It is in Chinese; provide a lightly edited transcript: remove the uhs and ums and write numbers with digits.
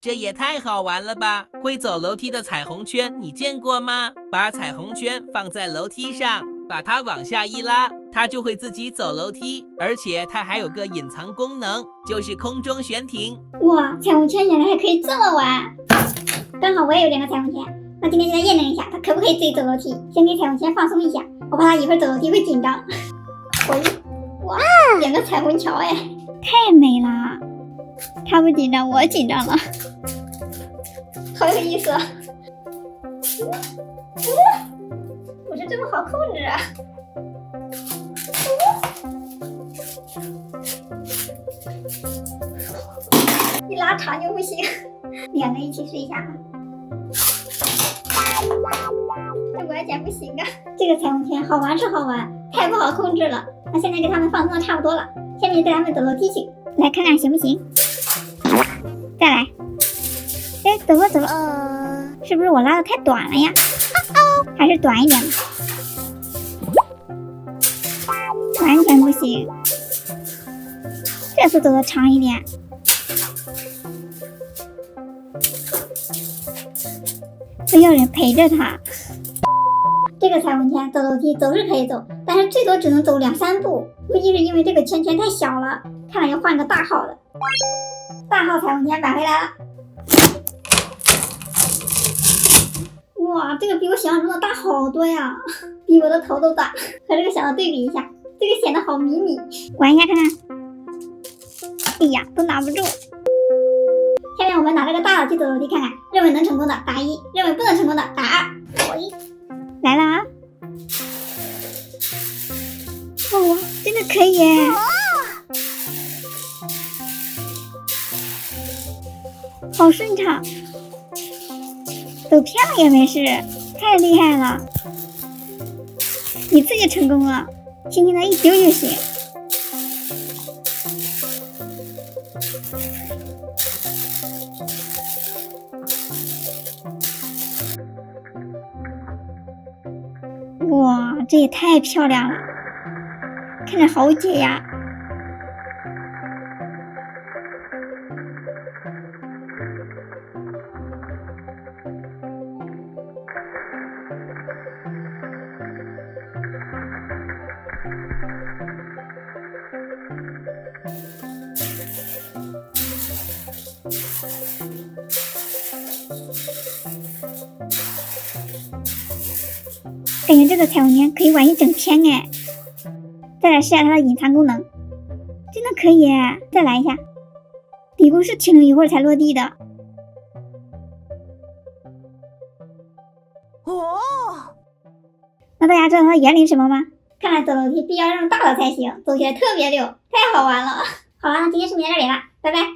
这也太好玩了吧！会走楼梯的彩虹圈你见过吗？把彩虹圈放在楼梯上，把它往下一拉，它就会自己走楼梯，而且它还有个隐藏功能，就是空中悬停。哇，彩虹圈原来还可以这么玩！刚好我也有2个彩虹圈，那今天就来验证一下它可不可以自己走楼梯。先给彩虹圈放松一下，我怕它一会儿走楼梯会紧张。哇，2个彩虹桥哎，太美了！它不紧张，我紧张了，好有意思啊！不是这么好控制啊！一拉长就不行，2个一起试一下啊！这完全不行啊！这个彩虹圈好玩是好玩，太不好控制了。那现在给他们放松的差不多了，下面就带他们走楼梯去，来看看行不行？再来，哎，走了走了，是不是我拉的太短了呀？还是短一点吧？完全不行，这次走的长一点。非要人陪着他。这个彩虹圈走楼梯走是可以走，但是最多只能走2、3步，估计是因为这个圈圈太小了，看来要换个大号的。大号彩虹圈买回来了。哇，这个比我想象中的大好多呀，比我的头都大，和这个小的对比一下，这个显得好迷你。玩一下看看。哎呀，都拿不住。下面我们拿这个大的去走楼梯看看，认为能成功的打1，认为不能成功的打2。来了啊！哇，真的可以耶！好顺畅，走偏了也没事，太厉害了！一次就成功了，轻轻的一丢就行。哇，这也太漂亮了，看着好解呀！感觉这个彩虹圈可以玩一整天哎！再来试下它的隐藏功能，真的可以哎！再来一下，底部是停了一会儿才落地的。哦，那大家知道它的原理是什么吗？看来走楼梯必要用大的才行，走起来特别溜，太好玩了！好了，那今天视频到这里了，拜拜。